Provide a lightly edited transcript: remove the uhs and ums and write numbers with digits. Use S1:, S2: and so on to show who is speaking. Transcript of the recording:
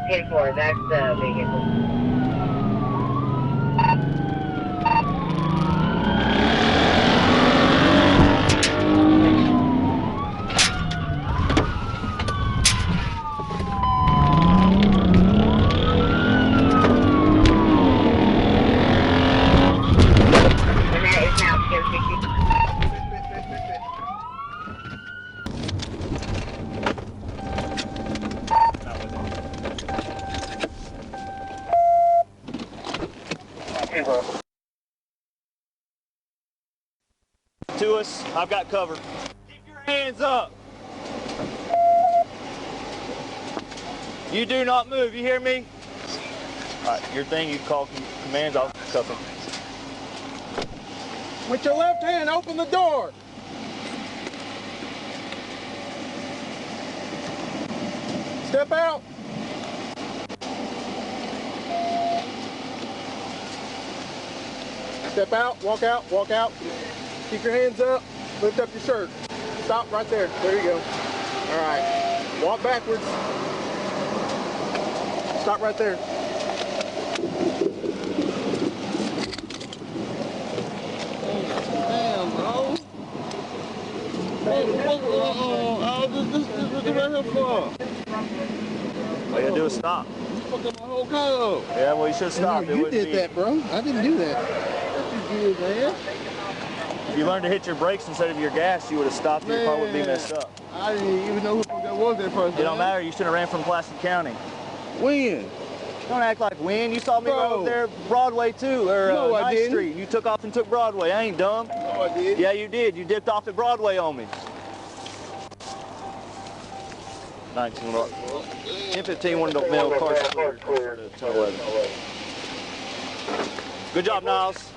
S1: 10-4, that's the vehicle.
S2: To us, I've got cover. Keep your hands up. You do not move, you hear me? All right, your thing, you call commands, I'll cuff him.
S3: With your left hand, open the door. Step out. Step out, walk out, walk out. Keep your hands up, lift up your shirt. Stop right there, there you go. All right, walk backwards. Stop right there. Damn, bro. What the right here for?
S2: All you gotta do is stop.
S3: Fuck up my whole car up.
S2: Yeah, well, you should have stopped.
S3: You did that, bro. I didn't do that. What you did, man?
S2: If you learned to hit your brakes instead of your gas, you would have stopped and your car would be messed up.
S3: I didn't even know who that was that person.
S2: It don't matter, you should have ran from Placid County.
S3: When?
S2: Don't act like when. You saw me right over there Broadway too, or
S3: no,
S2: 9th Street. You took off and took Broadway. I ain't dumb.
S3: No, I did.
S2: Yeah, you did. You dipped off at Broadway on me. 10-15, one of mail cars cleared for the tow weather. Good job, Niles.